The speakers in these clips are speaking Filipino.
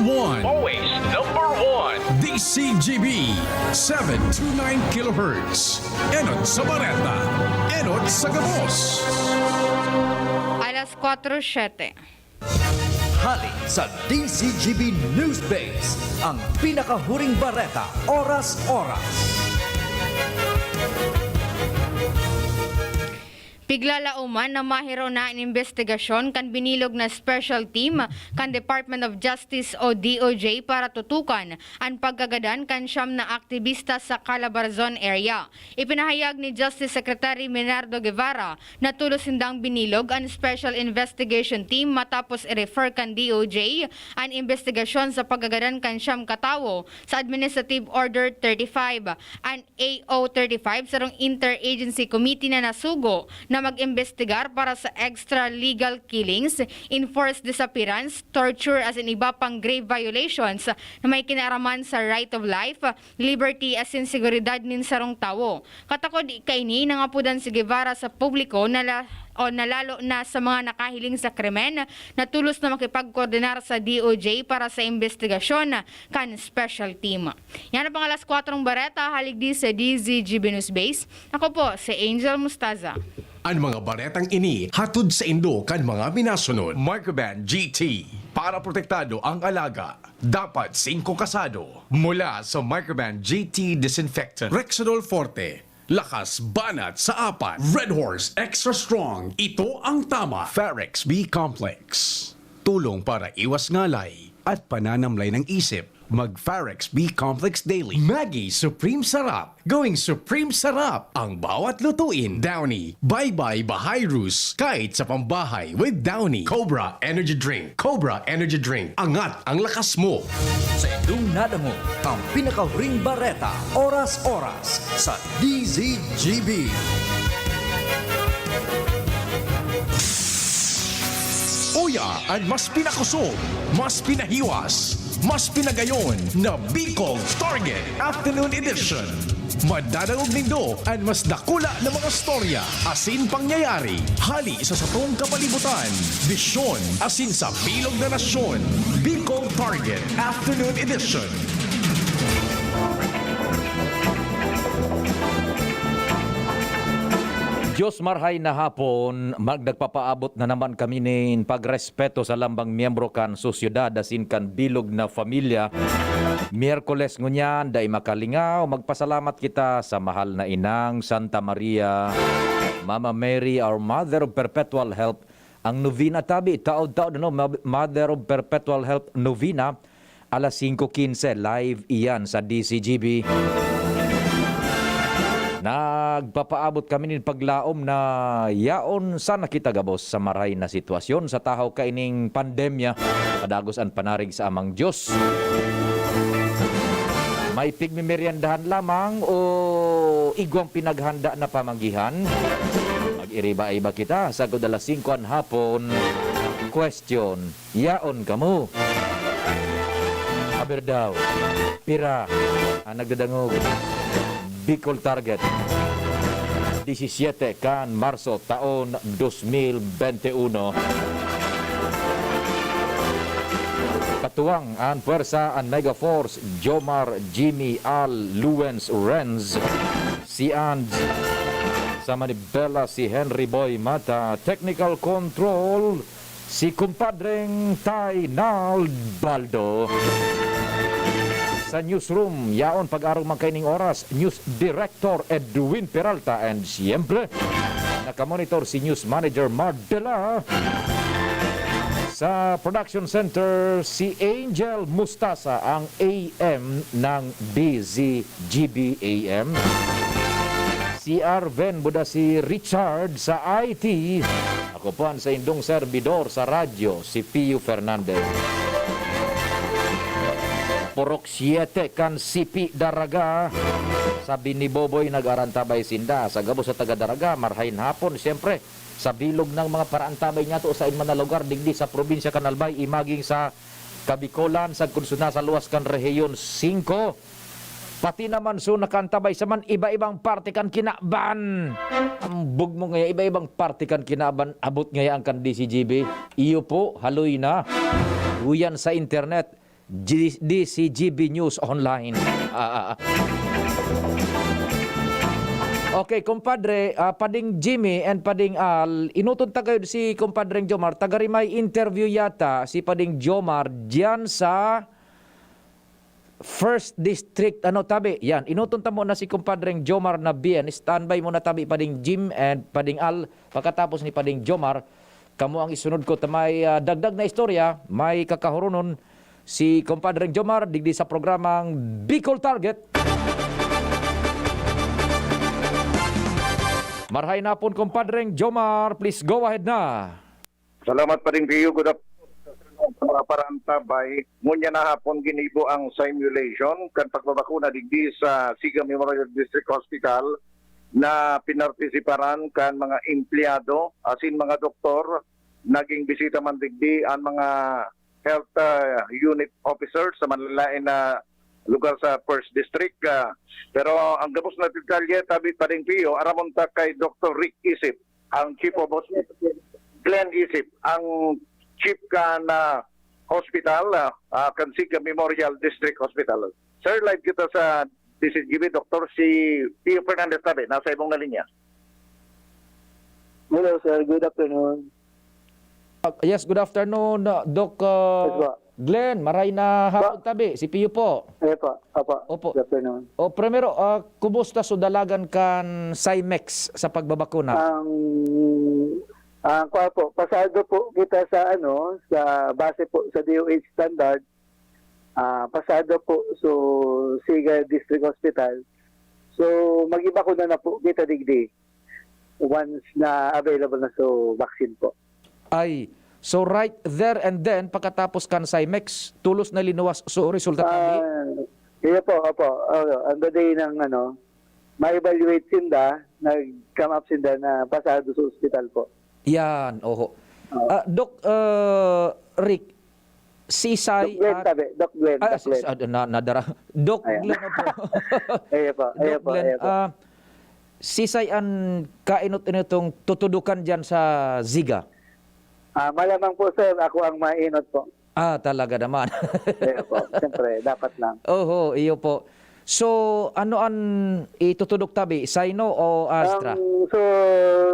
one. Always number one. DCGB 729 kHz. Enot sa Bareta. Enot sa Gabos. Alas 4:07. Hali sa DCGB News Base, ang pinakahuring bareta, oras-oras. Piglalauman na mahiro na ang investigasyon kan binilog na special team kan Department of Justice o DOJ para tutukan ang pagkagadan kan siyam na aktivista sa Calabarzon area. Ipinahayag ni Justice Secretary Menardo Guevara na tulos hindang binilog ang Special Investigation Team matapos i-refer kan DOJ ang investigasyon sa pagkagadan kan siyam katawo sa Administrative Order 35 ang AO 35 sarong Interagency Committee na nasugo na mag-imbestigar para sa extra-legal killings, enforced disappearance, torture as in iba pang grave violations na may kinaraman sa right of life, liberty as in seguridad nin sarong tawo. Katakod kaini nangapudan si Guevara sa publiko na nalalo na sa mga nakahiling sa krimen na tulos na makipagkoordinar sa DOJ para sa investigasyon kan special team. Yan ang pang alas 4 bareta, haligdi sa DZGB News Base. Ako po si Angel Mustaza. Ang mga baretang ini hatod sa Indo kan mga minasunod. Microban GT para protektado ang alaga. Dapat 5 kasado mula sa Microban GT Disinfectant. Rexidol Forte. Lakas banat sa 4. Red Horse Extra Strong. Ito ang tama. Farex B Complex. Tulong para iwas ngalay at pananamlay ng isip. Mag-Farex B Complex Daily. Maggie Supreme Sarap. Going Supreme Sarap. Ang bawat lutuin. Downy. Bye-bye Bahay Roos. Kahit sa pambahay with Downy. Cobra Energy Drink. Cobra Energy Drink. Angat ang lakas mo. Sa inyong nadango, ang pinakahuring bareta, oras-oras sa DZGB. Uya at mas pinakusog, mas pinahiwas, mas pinagayon na Bicol Target Afternoon Edition. Madadangog nindo at mas dakula na mga storya, asin pangyayari, hali sa satong kapalibutan, bisyon, asin sa bilog na nasyon. Bicol Target Afternoon Edition. Diyos marhay na hapon, magdagpapaabot na naman kami nin pagrespeto sa lambang miyembro kan sosyudad asin kan bilog na familia. Miyerkules ngunyan, day makalingaw, magpasalamat kita sa mahal na inang Santa Maria, Mama Mary, our Mother of Perpetual Help. Ang novena tabi, taod-taod, Mother of Perpetual Help novena, alas 5:15, live iyan sa DCGB. Nagpapaabot kami nin paglaom na yaon sana kita gabos sa maray na sitwasyon sa tahaw kaining pandemya, kadagos ang panarig sa amang Diyos. May pigmimeriendahan lamang o igwang pinaghanda na pamanggihan. Mag-iriba-iba kita sa alas 5 an hapon. Question, yaon kamo? Aber daw, pira, ang nagdadangog. Bicol Target 17 kan Marso taon 2021. Katuwang ang pwersa ang Mega Force Jomar Jimmy Al Luens Renz si And sa Manibela si Henry Boy Mata, technical control si kumpadreng Tainal Baldo. Sa newsroom, yaon pag-araw magkaining oras, News Director Edwin Peralta and siyempre, nakamonitor si News Manager Mardela. Sa Production Center, si Angel Mustasa, ang AM ng DZGB AM. Si Arven Buda, si Richard sa IT. Ako po ang sa indong servidor sa radyo, si Pio Fernandez. Porok 7 kan Sipi Daraga. Sabi ni Boboy nag-arantabay sinda. Sa gabo sa taga-Daraga, marhain hapon. Siyempre, sa bilog ng mga parantabay niya to sa inman na lugar, digdi sa probinsya Kanalbay, imaging sa Kabikolan, sa kunsuna sa luwas kan Rehiyon 5. Pati naman so nakantabay sa man, iba-ibang parte kan kinaban. Ang bug mo ngaya, iba-ibang parte kan kinaban. Abot ngaya ang kan DCGB. Iyo po, haloy na. Uyan sa internet. DCGB News Online. Okay, kumpadre, Pading Jimmy and Pading Al, inutunta kayo si kumpadreng Jomar. Tagarimay interview yata si Pading Jomar diyan sa First District, tabi, yan. Inutunta mo na si kumpadreng Jomar na bien. Standby mo na tabi Pading Jim and Pading Al. Pagkatapos ni Pading Jomar, kamo ang isunod ko ta may dagdag na istorya, may kakahurunon si kumpadreng Jomar digdi sa programang Bicol Target. Marhay na po, kumpadreng Jomar. Please go ahead na. Salamat pa rin kayo. Good afternoon. Mga parantabay. Ngunya na hapon ginibo ang simulation kan pagbabakuna digdi sa Siga Memorial District Hospital na pinartisiparan kan mga empleyado asin mga doktor. Naging bisita man digdi ang mga health unit officers sa manlalain na lugar sa First District. Pero ang gabos na detalye, tabi pa rin Pio, aramonta kay Dr. Rick Isip, ang Chief of Hospital, Glenn Isip, ang Chief ka na hospital, Kansiga Memorial District Hospital. Sir, live kita sa DCGB, Dr. si Pio Fernandez tabi, nasa ibong na linya. Hello sir, good afternoon. Yes, good afternoon, Doc Yes, po. Glenn. Maray na hapon tabi. Si Pio po. Ayan po, Opo. good afternoon. O primero, kumusta so dalagan kan Cymex sa pagbabakuna? Ang po, pasado po kita sa sa base po sa DOH standard. Pasado po so Siga District Hospital. So mag-ibakuna na po kita digdi once na available na so vaccine po. Ay, so right there and then, pagkatapos kan Cymex, tulos na linuwas so resulta tabi? Iya po, opo. On the day ng ma-evaluate sinda, nag-come up sinda na pasado sa hospital po. Yan, oho. Doc Rick, Sisay Doc Glenn tabi, Doc Glenn. Doc Glenn. Nadara. Doc Ayan. Glenn po. Iya po, iya Doc po, Glenn, iya po. Sisay ang kainot-inotong tutudukan dyan sa Ziga. Malamang po sir, ako ang mainot po. Talaga naman. Iya po, siyempre, dapat lang. Oho, iyo po. So, ano ang itutudok tabi? Sino o Astra? So,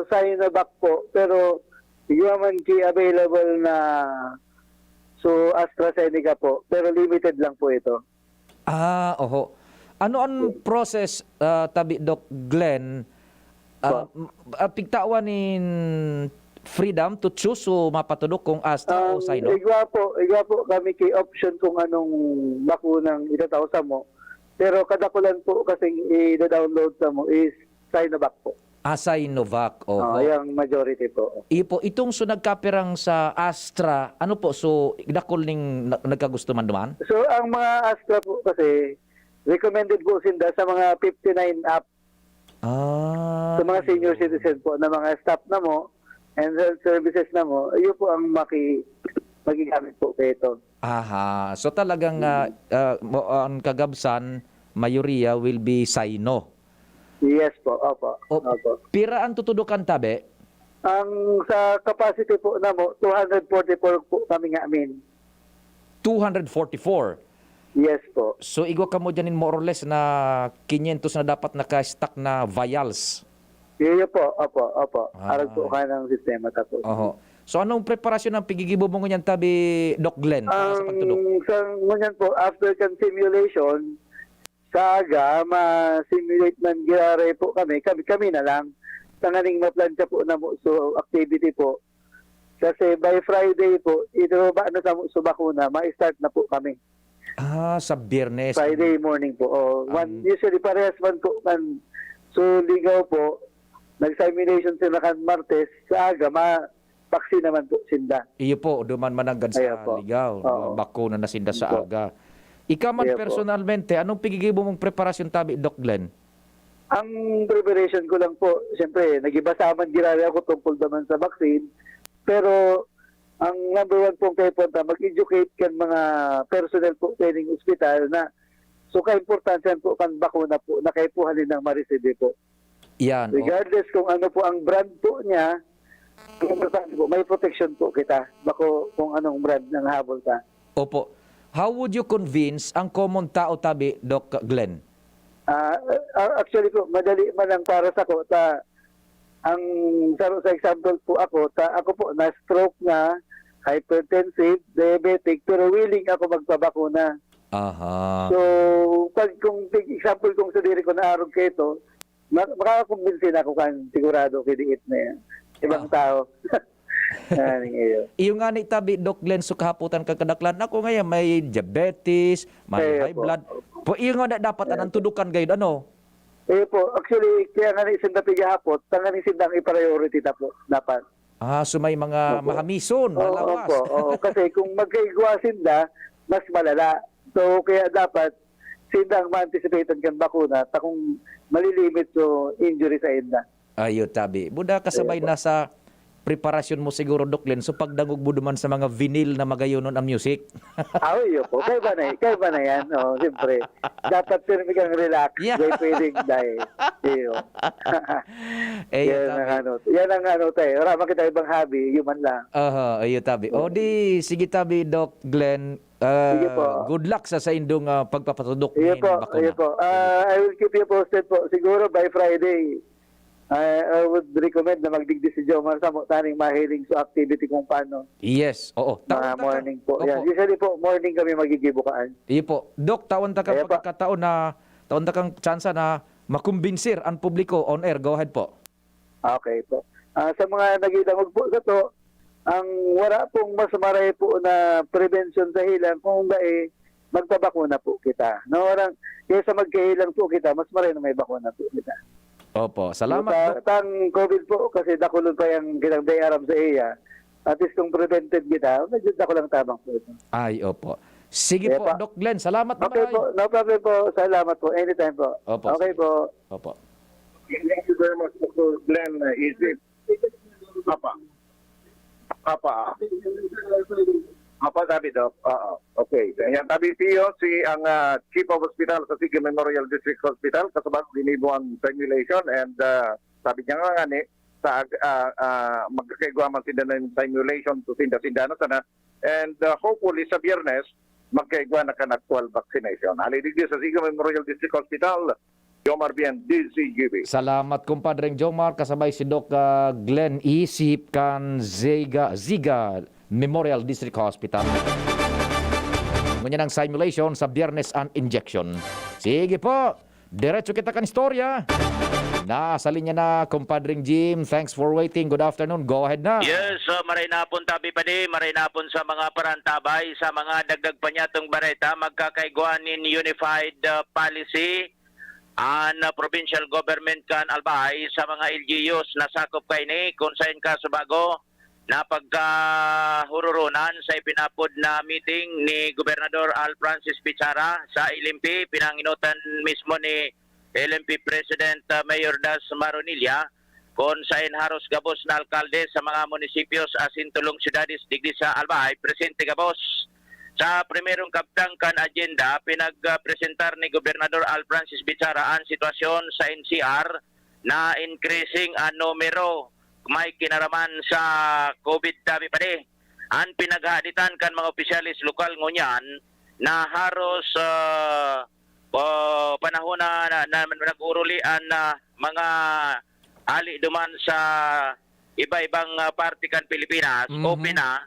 Sinovac po, pero yaman available na so AstraZeneca po, pero limited lang po ito. Oho. Ano ang process, tabi Doc Glenn? Pigtawan in freedom to choose so mapatudok kung Astra o Sino? Igwa po kami kay option kung anong bakunang itatawsa mo. Pero kadakulan po kasing i-download sa mo is Sinovac po. Sinovac. Oho. Yung majority po. Ipo, itong so nagkapirang sa Astra, ano po, so dakol ning nagkagusto man duman? So ang mga Astra po kasi recommended po sinda sa mga 59 up. Sa mga senior citizen po na mga staff na mo and health services na mo, yun po ang magigamit po kay ito. Aha. So talagang ang kagabsan, mayoriya will be Sino. Yes po, opo. Opo. Pira ang tutudukan tabi? Ang sa capacity po na mo, 244 po kami nga amin. 244. Yes po. So igwa ka mo dyanin more or less na 500 na dapat naka-stack na vials. Yun po, opo. Arag po ka ng sistema tapos. Oho. So anong preparasyon ng pigigibo mo ngunyan tabi, Doc Glenn, para sa pagtudok? Sa ngunyan po, after kan simulation, sa aga, ma-simulate man girare po kami na lang. Tanganing maplansya po na mo so activity po. Kasi by Friday po, ito ba na sa bakuna, ma-start na po kami. Sa Biyernes. Friday morning po. Usually parehas man po kan so ligaw po. Nag-simulation sila kan Martes sa aga vaccine naman po sinda. Iyo po, duman managad sa Ayan po. ligaw. Oo. Bakuna na sinda sa Opo. aga. Ikaw man Ayan po. personalmente, anong pigigibo mong preparasyon tabi, Doc Glenn? Ang preparation ko lang po, siyempre, nag-ibasa man girari ako tungkol naman sa vaccine. Pero ang number one pong kayo punta, mag-educate kan mga personnel po training hospital na so ka-importansyan po kan bakuna po na kayo po halin ng ma-receive po. Yan. Regardless kung ano po ang brand po niya, importante po, may protection po kita. Bako kung anong brand ng habol ka. Opo. how would you convince ang common tao tabi, Doc Glenn? Actually po, madali man lang para sa ko. Ang sa example po ako po na stroke na, hypertensive, diabetic, pero willing ako magpabakuna. Aha. So, kung example kung sa diri ko na arog kayo ito, makakakumbinsin ako kan sigurado kidiit na yan. Ibang tao. Iyo nga ni tabi, Doc Glenn, so kahaputan kadaklan ako ngayon may diabetes, may high blood. Po iyo nga dapat anang tudukan gayud ano? Po, actually, kaya nga isin na pigahapot, tangan isin na i-priority na po, dapat. So may mga mahamison, malawas. Oo, kasi kung magkaigwasin na, mas malala. So, kaya dapat, sindang ma-anticipated kang bakuna, kung malilimit so injury sa inda. Ayo tabi. Buda kasabay na sa preparasyon mo siguro, Doc Glenn. So pagdangog mo duman sa mga vinyl na magayonon ang music. Iyo po. Kaya ba na yan? Siyempre. Dapat pirmi kang relax. Yeah. Hindi pwedeng dahil. Iyo. Yan ang ano tayo. Wala makita ibang hobby. Human lang. Ayo tabi. O di, sige tabi, Doc Glenn. Sige po. Good luck sa indong pagpapatudok Iyo po. Iyo po. I will keep you posted po. Siguro by Friday. I would recommend na magdigdi si Jomar sa taning mahiling sa activity kung paano. Yes, oo. Mga morning po. Opo. Yan. Usually po, morning kami magigibukaan. Iyo po. Doc, tawon ta kang Kaya pa. pagkakataon na, tawon ta kang tsansa na makumbinsir ang publiko on air. Go ahead po. Okay po. Sa mga nagidangog po sa to, ang wala pong mas maray po na prevention sa hilang kung magpabakuna po kita. Kaya sa magkahilang po kita, mas maray na may bakuna po kita. Opo. Salamat, Doc. Tang COVID po, kasi dakulon pa yung kitang dayaram sa iya. At least kung prevented kita, medyo dakulang tabang po ito. Ay, opo. Sige Kaya po, pa. Doc Glenn. Salamat Okay naman. po, no problem po. Salamat po. Anytime po. Opo. Okay po. Opo. Thank you very much, Dr. Glenn. Is it Papa? Apa sabi, Doc? Okay. Yan, tabi siyo ang Chief of Hospital sa Sige Memorial District Hospital kasabang ginibo ang simulation and sabi niya nga ni sa magkakaigwaman sila ng simulation to sinda-sinda na sana and hopefully sa Biyernes magkaigwa na kan actual vaccination. Halidigdi sa Sige Memorial District Hospital, Jomar Bien, DZGB. Salamat, kumpadreng Jomar. Kasabay si Doc Glenn Isip kan Ziga Memorial District Hospital. Ngunyan ang simulation sa Biyernes and injection. Sige po, diretso kita kan istorya. Nasa linya na, kumpadreng Jim. Thanks for waiting. Good afternoon. Go ahead na. Yes, maray na pon tabi pa di, maray na pon sa mga parantabay, sa mga dagdag pa niya itong bareta, magkakaiguan in unified policy ang provincial government kan albay sa mga LGUs na sakop kay ni kung saan ka subago na pagkahururunan sa ipinapod na meeting ni Gobernador Al Francis Pizarra sa LMP, pinanginutan mismo ni LMP President Mayor Das Maronilla kung saan haros gabos na alkalde sa mga munisipios asin tulong siyudades digdi sa Albay, presente gabos. Sa primerong kaptang kan agenda, pinagpresentar ni Gobernador Al Francis Pizarra ang sitwasyon sa NCR na increasing ang numero may kinaraman sa COVID tabi pa di. Ang pinaghaditan kan mga opisyalis lokal ngunyan na haros panahon na nag-urulian na mga ali duman sa iba-ibang parte kan Pilipinas, open na,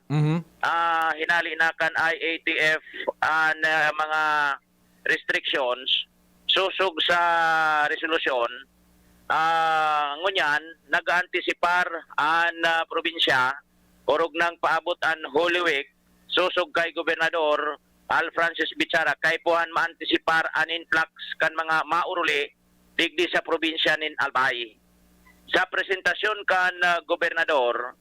hinali na kan IATF ang mga restrictions, susug sa resolusyon, ngunyan, nag-antisipar ang probinsya, orog nang paabot ang Holy Week, susug kay Gobernador Al Francis Pizarra, kay puhan ma-antisipar ang influx kan mga mauruli, digdi sa probinsya nin Albay. Sa presentasyon kan Gobernador,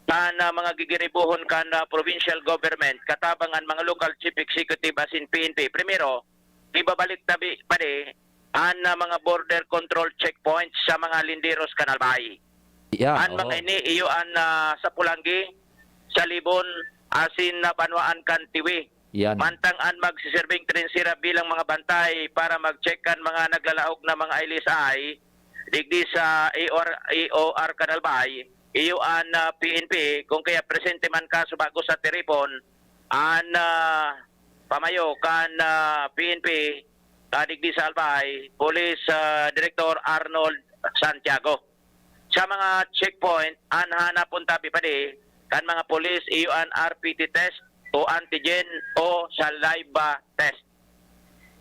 kan mga gigiribuhon kan provincial government, katabangan mga local chief executive asin PNP, primero, ibabalik tabi pa di, ang mga border control checkpoints sa mga linderos kanalbay. Yeah, ang mga ini iyo ang sa Pulangi, sa Libon, asin na Banwaan kan Tiwi. Yan. Mantang ang magsiserving trinsira bilang mga bantay para mag-check kan mga naglalaog na mga ILSI, digdi sa EOR kanalbay, iyo ang PNP, kung kaya presente man ka bago sa Tiripon, ang pamayo kan PNP digdi sa Albay, Police Director Arnold Santiago. Sa mga checkpoint, anhana punta pipadi kan mga police iuan RPT test o antigen o saliva test.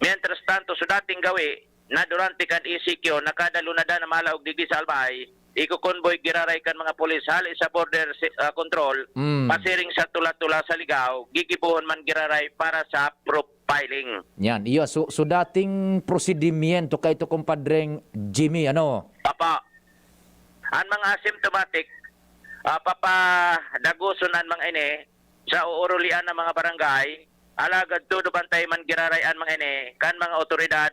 Mientras tanto, so dating gawi na durante kan ECQ, nakadalo na na malaog digdi sa Albay, iko-convoy giraray kan mga pulis hali sa border control, pasiring sa tula-tula sa ligaw, gigibuhon man giraray para sa profiling. Yan, iyo. So dating prosedimiento kay ito kumpadreng Jimmy, ano? Papa, ang mga asymptomatic, papadagusunan mga ini sa uurulian ng mga barangay, alagad todo bantay man giraray ang mga ini, kan mga otoridad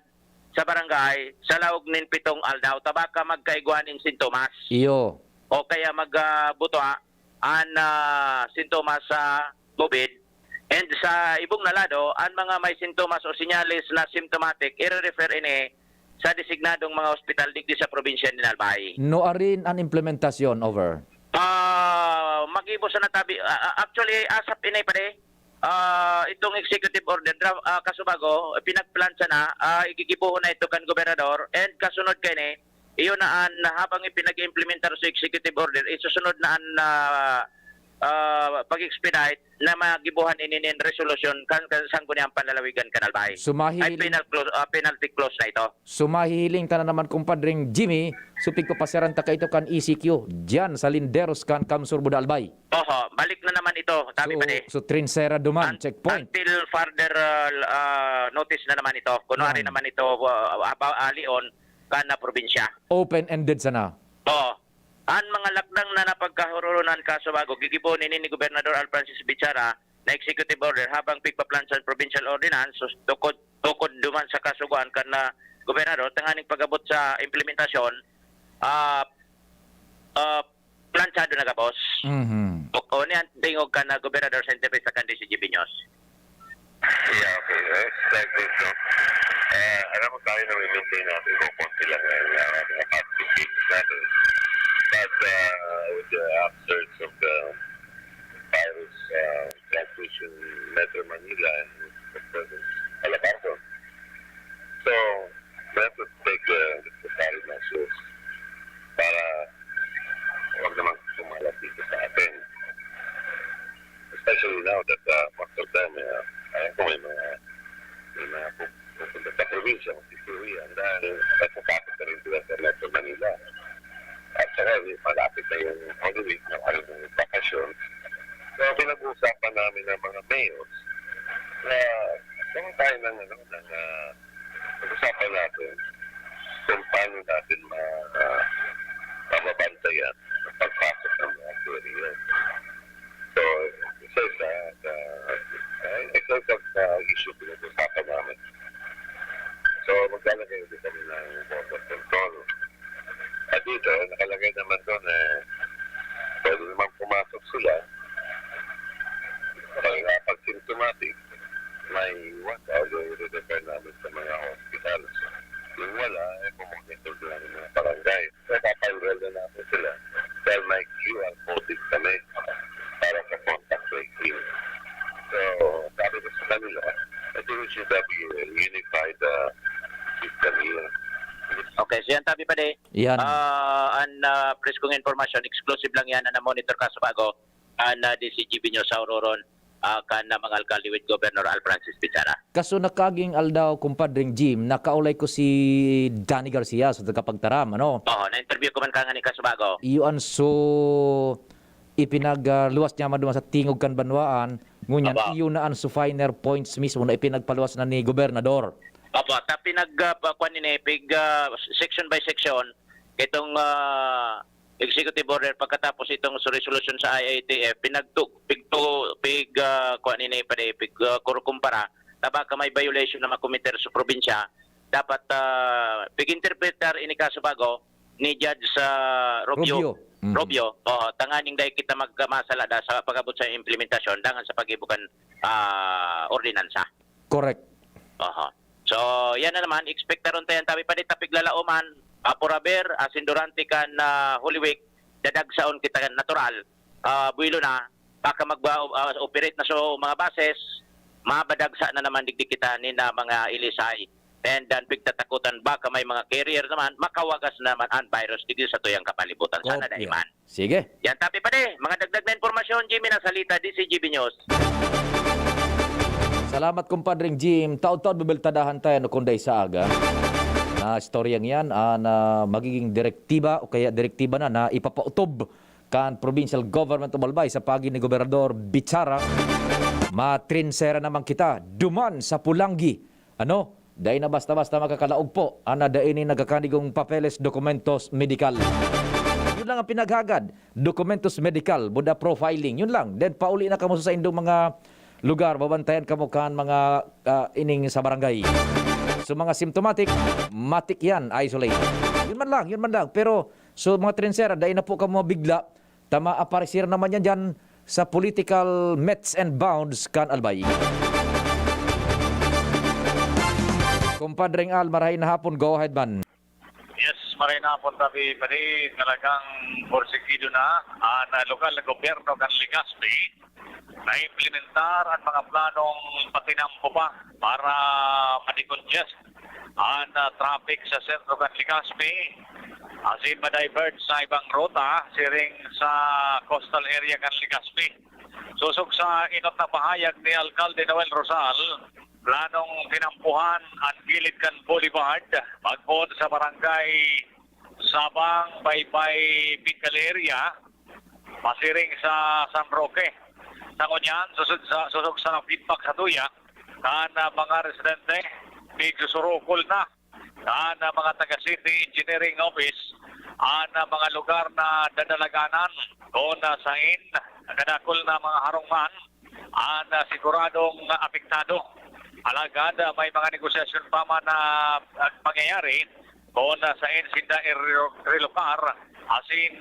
sa barangay, sa laog nin 7 aldaw, tabaka magkaiguan in sintomas. Iyo. O kaya magbuto an sintomas sa COVID. And sa ibong nalado, ang mga may sintomas o sinyalis na symptomatic, i-refer ini sa designadong mga ospital digdi sa probinsya ni Albay. No arin an implementasyon, over. Mag-ibo sa natabi. Actually, asap inay pa itong executive order, kasubago, pinagplansa na, igigibuhon na ito kan gobernador, and kasunod kani, iyon na habang ipinag-implementar sa executive order, isusunod na pag-expedite na magibuhan ininin resolution kan sangko niyang panlalawigan kanalbay. Ay penalty clause na ito. Sumahihiling ta na naman kumpadreng Jimmy, supig ko pasiran ta ito kan ECQ, diyan sa Linderos kan Kamsur Buda Albay. Oho, balik na naman ito, tabi pa So Trinsera Duman, checkpoint. Until further notice na naman ito. Kunwari naman ito, Leon, kana probinsya. Open-ended sana. Oo. Ang mga lakdang na napagkahurunan kaso bago, gigibunin ni Gobernador Al Francis Bichara na executive order habang pigpaplansan provincial ordinance, so, tukod duman sa kasuguan kan na Gobernador, tanganing pagabot sa implementasyon, planchado na ka, boss. O niyan, tingog ka na Gobernador sa interview sa Candice GB News. Yeah, okay. Like this, no? Alam mo tayo na i-maintain natin kung konti lang ang mga positive cases natin. But with the upsurge of the virus transmission in Metro Manila and Alabarco. So, we have to take the necessary measures para huwag naman kumalat dito sa atin. Especially now that most of them, ayan ko may mga pupunta sa probinsya, magsistuwian dahil nagpapasok na rin sila sa Metro Manila. At saka, malapit na yung Holy Week na yung bakasyon. So, pinag-uusapan namin ng mga mayors na kung tayo pag-usapan natin kung paano natin mababantayan ang pagpasok ng mga tuwariyan. So, isa sa issue pinag-usapan namin. So, maglalagay ulit kami ng border control. At dito, nakalagay naman doon pwede naman pumasok sila. Pag symptomatic, may iwan daw yung i-refer namin sa mga hospital. Yung wala, pumonitor lang yung mga barangay. So, papailwell na natin sila. Dahil may QR code kami para sa contact tracing. So, sabi ko sa kanila, I think we should have a unified system here. Okay, so yan tabi pa Yan. Press kong information, exclusive lang yan na monitor kaso bago DCGB nyo sa Auroron kan na mga alkalde with Governor Al Francis Bichara. Kaso nakaging aldaw kumpadreng Jim, nakaulay ko si Danny Garcia sa tagapagtaram, ano? Oo, na-interview ko man ka nga ni kaso bago. Iyon so ipinagluwas niya maduma sa tingog kan banwaan, ngunyan iyon na ang so finer points mismo na ipinagpaluwas na ni Gobernador. Opo, tapi nagkuan ni section by section itong executive order pagkatapos itong resolution sa IATF kuan ni kumpara tabaka may violation na makomiter sa probinsya dapat pig-interpreter ini kaso bago ni Judge Robio. Tanganing dahil kita magmasalada sa pag-abot sa implementasyon dangan sa pag-ibukan ordinansa. Correct. So, yan na naman. Expect na ron tayo tabi pa di tapig lalauman. Puraber, asindurante kan Holy Week, dadagsaon kita kan natural. Builo na, baka mag-operate na so mga bases, mabadagsa na naman digdi kita ni na mga ilisay. And then pigtatakutan baka may mga carrier naman, makawagas naman ang virus dito sa tuyang kapalibutan. Sana Kopya. daiman. Sige. Yan, tapi pa mga dagdag na informasyon, Jimmy, na salita, DCGB News. Salamat kumpadring Jim. Taon-taon bibeltadahan tayo no kunday sa aga. Na istoryang yan na magiging direktiba o kaya direktiba na ipapautob kan provincial government of Albay sa pagi ni Gobernador Bichara. Matrinsera naman kita duman sa Pulangi. Ano? Dahil na basta-basta makakalaog po. Ana dahil ni nagkakanigong papeles, dokumentos, medikal. Yun lang ang pinaghagad. Dokumentos medikal, buda profiling. Yun lang. Then pauli na kamo sa indong mga lugar. Babantayan kamo kan mga ining sa barangay. So mga symptomatic, matik yan, isolate. Yun man lang. Pero so mga trensera, dahil na po kamo bigla, tama aparisir naman yan dyan sa political mets and bounds kan Albay. Kumpadring Al, marahin na hapon, go ahead man. Yes, maray na po tabi pari talagang porsigido na ang lokal na gobyerno kan Legazpi na implementar ang mga planong patinampo pa para ma-decongest ang traffic sa sentro kan Legazpi asin ma-divert sa ibang rota siring sa coastal area kan Legazpi. Susok sa inot na pahayag ni Alcalde Noel Rosal, planong tinampuhan ang gilid kan Boulevard magpod sa barangay Sabang, Baybay, Pical area, pasiring sa San Roque. Sa kunyan, susog sa feedback sa tuya, kan mga residente, nagsusurukol na, kan mga taga-city engineering office, ang mga lugar na dadalaganan, doon sa kanakul na mga harungman, ang siguradong apektado. Alagad, may mga negosasyon pa man na pangyayari kung sa sinda relokar asin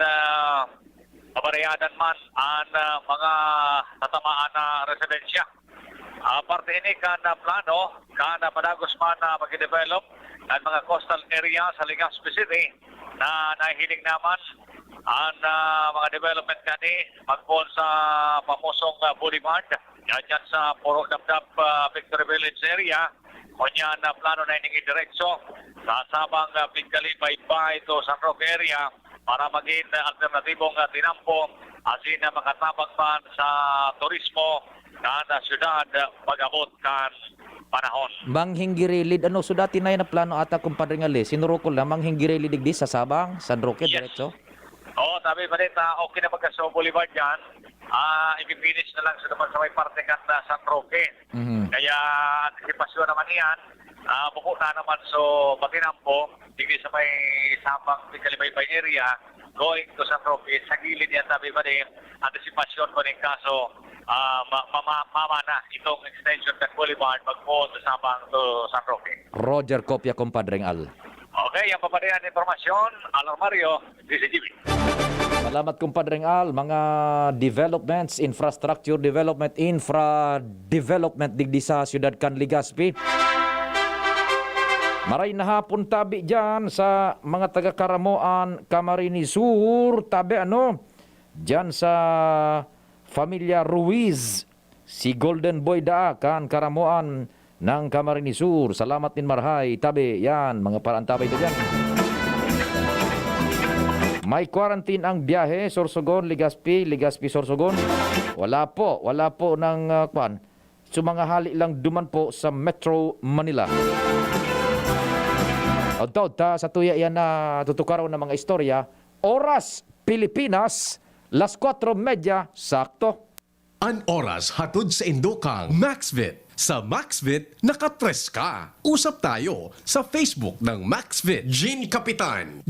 pabarayadan man ang mga tatamaan na residensya. Parte ini kan plano, kan padagos man na mag-develop ang mga coastal area sa Legazpi City na nahihiling naman ang mga development kani magpon sa pamusong Boulevard. Yan sa Puro Dabdab Victory Village area. Kunya na plano na ining diretso sa Sabang Pigali Baybay to San Roque area para maging alternatibong tinampo asin na makatabang man sa turismo na syudad pag-abot kan panahon. Manghingirilid, ano, so dati na yun na plano ata kumpadring Ali, sinurukol na manghingirilid digdi sa Sabang, San Roque, Yes. diretso? Oo, tabi pa rin, okay na magkaso Boulevard yan. Ipipinish na lang sa naman sa may parte kan San Roque. Kaya antisipasyon naman yan. Buko na naman so Patinampo, digdi sa may Sabang, Pical-Baybay area, going to San Roque, sa gilid yan tabi pa rin, antisipasyon pa rin kaso mama na itong extension ng Boulevard magpo sa Sabang to San Roque. Roger Kopya, kumpadring Al. Okay, yung papadayan informasyon, Alor Mario, DCGB. Salamat kumpadring Al. Mga developments, infrastructure development, infra-development digdi sa siyudad kan Legazpi. Maray na hapon tabi dyan sa mga taga-Karamoan, Camarines Sur, tabi ano, dyan sa Familia Ruiz, si Golden Boy da kan Karamoan ng Camarines Sur. Salamat din marhay, tabi, yan, mga parantabay na dyan. May quarantine ang biyahe, Sorsogon, Legazpi, Sorsogon. Wala po ng kwan. So mga hali lang duman po sa Metro Manila. Ta sa tuya yan na tutukaraw ng mga istorya. Oras, Pilipinas, 4:30, sakto. An oras hatod sa Indokang Maxvit. Sa Maxvit, nakatres ka. Usap tayo sa Facebook ng Maxvit. Gin Kapitan,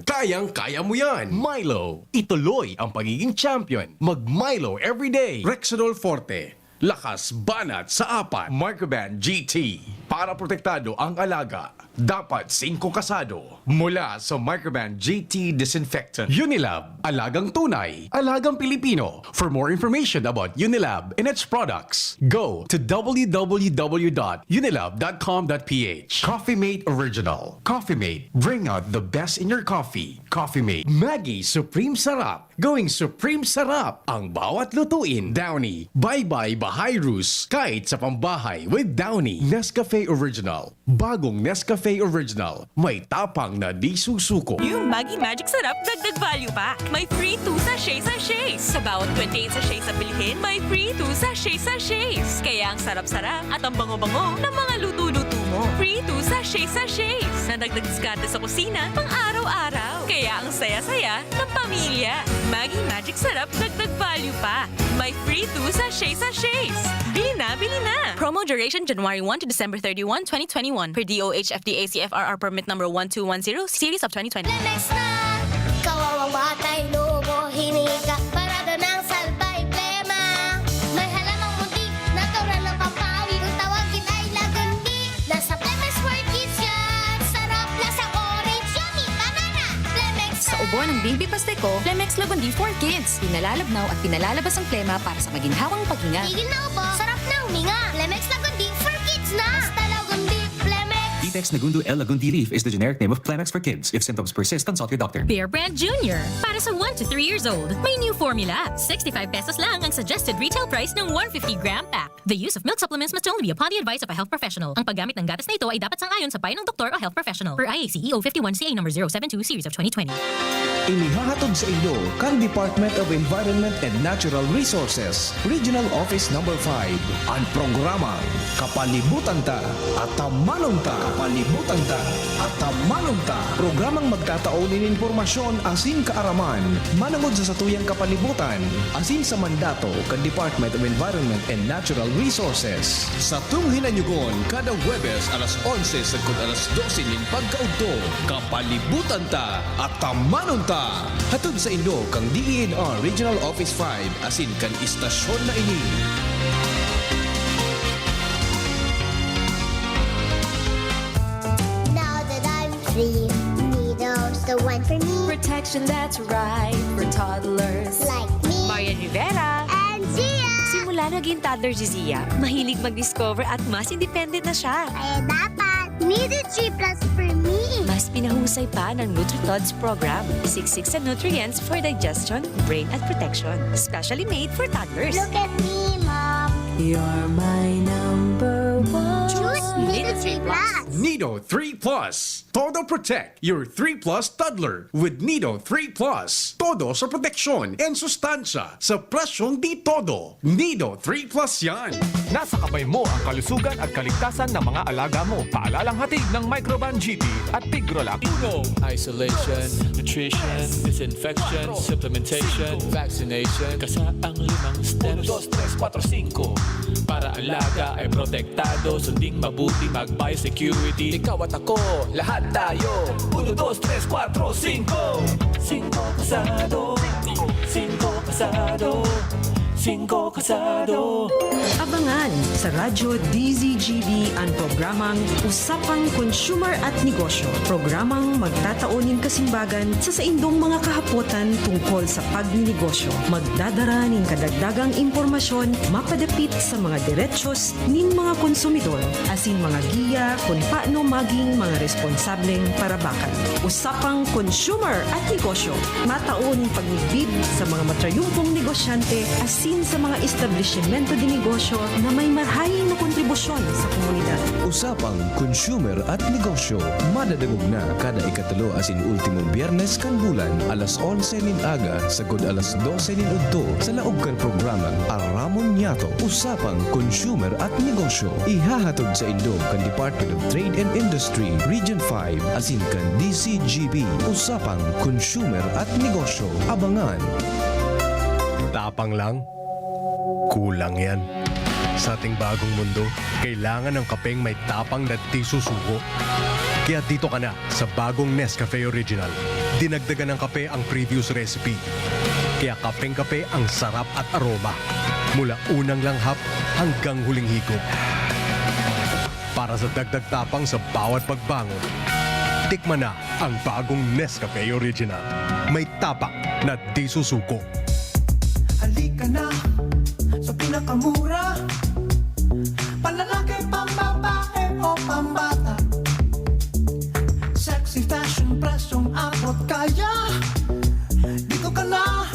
kayang-kaya mo yan. Milo, ituloy ang pagiging champion. Mag-Milo everyday. Rexidol Forte, lakas banat sa apat. Microban GT, para protektado ang alaga. Dapat 5 kasado. Mula sa Microban GT Disinfectant. Unilab, alagang tunay, alagang Pilipino. For more information about Unilab and its products, go to www.unilab.com.ph. Coffee Mate Original. Coffee Mate, bring out the best in your coffee. Coffee Mate, Maggie Supreme Sarap. Going supreme sarap ang bawat lutuin. Downy, bye-bye Bahay Rus. Kahit sa pambahay with Downy. Nescafe Original. Bagong Nescafe Original. May tapang na di susuko. Yung Maggi Magic Sarap dagdag value pa. May free 2 sachets. Sa bawat 28 sachets na bilhin, may free 2 sachets. Kaya ang sarap-sarap at ang bango-bango ng mga luto-luto mo. Free 2 sachets na dagdag diskarte sa kusina pang araw-araw. Kaya ang saya-saya ng pamilya. Maggi Magic Sarap dagdag value pa. May free 2 sachets. Bili na, bili na! Promo duration January 1 to December 31, 2021 per DOH FDA CFRR permit number 1210 series of 2020. Next na, kawawang batay, lubo, hinika, parada ng salbay, plema. May halamang muntik, natural ng pampawi, kung tawagin ay lagundi. Nasa Plemex for Kids yan, sarap, lasang orange, yummy, banana, Plemex Sa ubo ng baby Pasteco, Plemex Lagundi for Kids. Pinalalabnaw at pinalalabas ang plema para sa maginhawang paghinga. Tigil na upo, sarap na huminga. Plemex Lagundi for Kids na. Basta Lagundi, Plemex. Detex Nagundu L. Lagundi Leaf is the generic name of Plemex for kids. If symptoms persist, consult your doctor. Bear Brand Jr. Para sa 1 to 3 years old, may new formula. 65 pesos lang ang suggested retail price ng 150-gram pack. The use of milk supplements must only be upon the advice of a health professional. Ang paggamit ng gatas na ito ay dapat sang-ayon sa payo ng doktor o health professional. Per IACEO 51CA number 072 series of 2020. Inihahatod sa inyo kan Department of Environment and Natural Resources, Regional Office Number 5, ang programang Kapalibutan Ta at Tamanong Ta. Kapalibutan Ta at Tamanong Ta. Programang magtataunin informasyon asin kaaraman, manangod sa satuyang kapalibutan, asin sa mandato kan Department of Environment and Natural Resources. Sa tunghinanyugon, kada Huwebes alas 11 sa alas 12 nin pagkaugto, Kapalibutan Ta at Tamanong Ta. Hatod sa Indo kang DENR Regional Office 5 asin kan istasyon na ini. Now that I'm free, Nido's the one for me. Protection that's right for toddlers. Like me Marian Rivera. and Zia. Simula naging toddler si Zia, mahilig mag-discover at mas independent na siya. Kaya dapat, Nido G Plus for me. Mas pinahusay pa ng NutriTods program. Siksik sa nutrients for digestion, brain at protection. Specially made for toddlers. Look at me, Mom. You're my number one. Choose Nido G Plus. Nido 3 Plus. Todo protect your 3 Plus toddler with Nido 3 Plus. Todo sa proteksyon and sustansya sa presyong di todo. Nido 3 Plus yan. Nasa kamay mo ang kalusugan at kaligtasan ng mga alaga mo. Paalalang hatid ng Microban GT at Tigrolac. Isolation, nutrition, disinfection, supplementation, vaccination. Kasaang 5 steps. 1, 2, 3, 4, 5. Para alaga ay protektado, sunding mabuti mag-biosecurity. Ikaw at ako, lahat tayo. 1, 2, 3, 4, 5. 5 kasado. 5 kasado. 5 kasado. Abangan sa Radyo DZGB ang programang Usapang Consumer at Negosyo. Programang magtataunin kasimbagan sa saindong mga kahapotan tungkol sa pagninegosyo. Magdadara ning kadagdagang impormasyon mapadapit sa mga diretsyon ning mga konsumidor asin mga giya kung paano maging mga responsableng parabakan. Usapang Consumer at Negosyo. Matauning pagnigbid sa mga matrayumpong negosyante asin sa mga establishmento de negosyo na may marhayin na kontribusyon sa komunidad. Usapang Consumer at Negosyo. Madadagog na kada ikatulo asin ultimong biyernes kan bulan alas 11 nin aga sagod alas 12 nin udto sa laog kan programang Aramon Yato. Usapang Consumer at Negosyo. Ihahatod sa Indo kan Department of Trade and Industry Region 5 asin kan DCGB. Usapang Consumer at Negosyo. Abangan. Tapang lang? Kulang yan. Sa ating bagong mundo, kailangan ng kapeng may tapang na di susuko. Kaya dito ka na sa bagong Nescafe Original. Dinagdagan ng kape ang previous recipe. Kaya kapeng-kape ang sarap at aroma. Mula unang langhap hanggang huling higop. Para sa dagdag tapang sa bawat pagbangon, tikman na ang bagong Nescafe Original. May tapak na di susuko. Halika na sa pinakamura, panlalaki, pambabae o pambata. Sexy fashion, presyong abot kaya. Dito ka na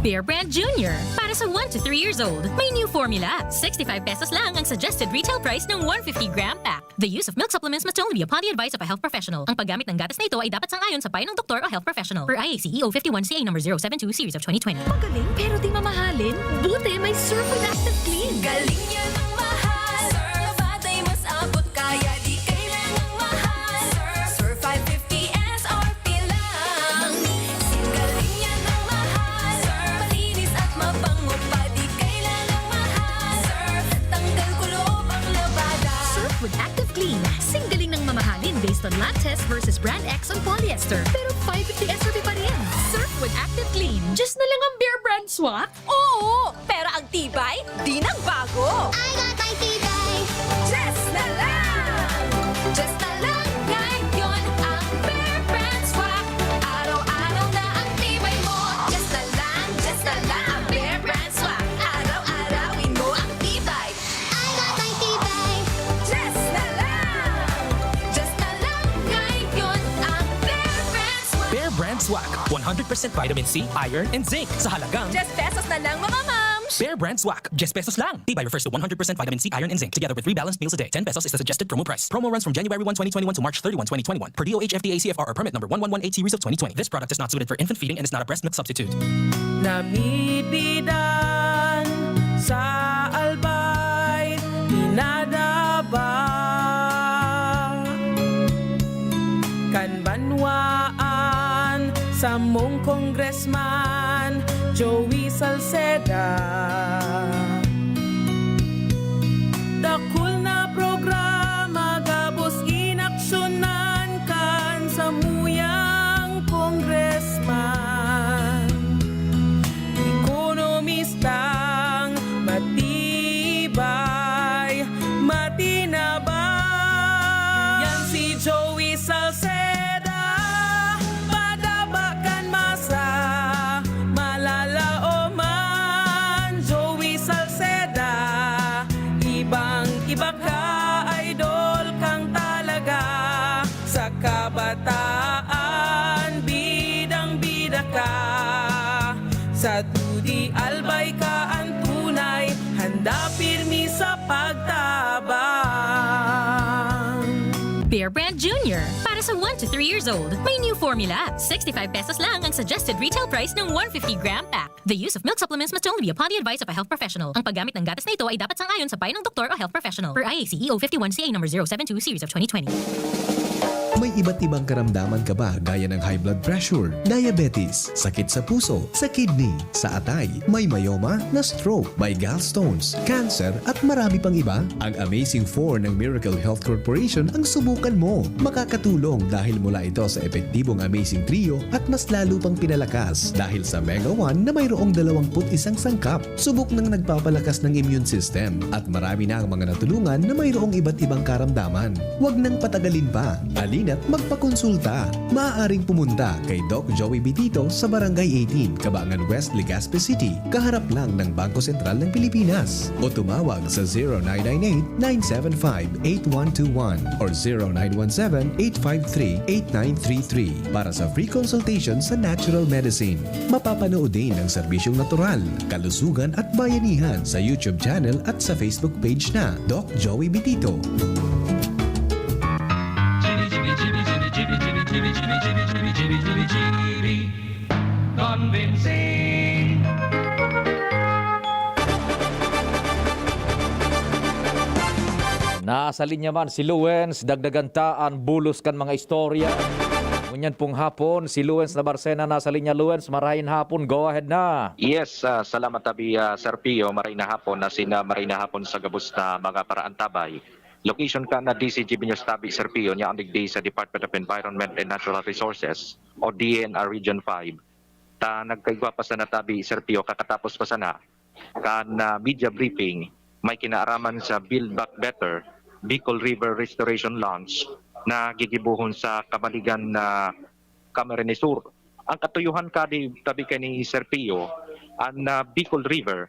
Bear Brand Junior. Para sa 1 to 3 years old, may new formula. 65 pesos lang ang suggested retail price ng 150-gram pack. The use of milk supplements must only be upon the advice of a health professional. Ang paggamit ng gatas na ito ay dapat sang-ayon sa payo ng doktor o health professional. Per IAC EO 51CA number 072 series of 2020. Magaling pero di mamahalin. Buti may Surf with Active Clean. Galing niya ng mahal. Surf ay mas abot kaya di kailangang mahal. Surf 550 SRP lang. Galing niya ng mahal. Surf malinis at mabango pa di kailangang mahal. Surf tanggal kulob ang labada. Surf with Active Clean. Singgaling ng mamahalin based on lab test versus brand X on polyester. Pero 550 SRP pa rin. Surf with Active Clean. Just na lang ang Bear Brand swak? Oo, pero ang tibay, di nagbago. I got my tibay. Just na lang! Just na lang ngayon ang Bear Brand Swak. Araw-araw na ang tibay mo. Just na lang ang Bear Brand Swak. Araw-arawin mo ang tibay. I got my tibay. Just na lang ngayon ang Bear Brand Swak. Bear Brand Swak. 100% vitamin C, iron, and zinc sa halagang Just pesos na lang mga mams. Bear Brand Swak. Just pesos lang. Tibay refers to 100% vitamin C, iron, and zinc together with 3 balanced meals a day. 10 pesos is the suggested promo price. Promo runs from January 1, 2021 to March 31, 2021 per DOH FDA CFR or permit number 1118 series of 2020. This product is not suited for infant feeding and is not a breast milk substitute. Namibidan sa albay, pinadaba kanbanwaan sa mong congressman Joey Salceda. Dakul na programa gabos inaksyonan kan sa muyang congressman. Ekonomistang matibay, matinabay. Yan si Joey Salceda, padabakan masa, malala o man. Joey Salceda, ibang-iba ka, idol kang talaga. Sa kabataan, bidang-bida ka. Sa Tudi Albay ka ang tunay, handa pirmi sa pagtabang. Bear Brand Junior. Para sa 1 to 3 years old, may new formula. 65 pesos lang ang suggested retail price ng 150-gram pack. The use of milk supplements must only be upon the advice of a health professional. Ang paggamit ng gatas na ito ay dapat sang-ayon sa payo ng doktor o health professional. Per IAC EO 51CA number 072 series of 2020. May iba't ibang karamdaman ka ba gaya ng high blood pressure, diabetes, sakit sa puso, sa kidney, sa atay, may myoma, na stroke, may gallstones, cancer at marami pang iba? Ang Amazing 4 ng Miracle Health Corporation ang subukan mo. Makakatulong dahil mula ito sa epektibong Amazing Trio at mas lalo pang pinalakas dahil sa Mega 1 na mayroong 21 sangkap. Subok ng nagpapalakas ng immune system at marami na ang mga natulungan na mayroong iba't ibang karamdaman. Huwag nang patagalin pa. At magpakonsulta. Maaaring pumunta kay Doc Joey Bitito sa Barangay 18, Cabangan West, Legazpi City, kaharap lang ng Bangko Sentral ng Pilipinas. O tumawag sa 0998-975-8121 or 0917-853-8933 para sa free consultation sa natural medicine. Mapapanood din ang serbisyong natural, kalusugan at bayanihan sa YouTube channel at sa Facebook page na Doc Joey Bitito. Convincing. Nasa linya man si Luens, dagdagantaan, bulos kan mga istorya. Ngunyan pong hapon, si Luens na Barcena nasa linya. Luens, marahin hapon, go ahead na. Yes, salamat tabi Sir Pio, maray na hapon na maray na hapon sa gabos na mga paraan tabay. Location ka na DCGB News tabi Sir Pio, niya ang digdi sa Department of Environment and Natural Resources o DNR Region 5. Ta nagkaigwa pa sa natabi Sir Pio, kakatapos pa sana kan media briefing, may kinaaraman sa Build Back Better Bicol River Restoration Launch na gigibuhon sa Kamaligan na Camarines Sur. Ang katuyuhan kadi tabi kay ni Sir Pio, ang Bicol River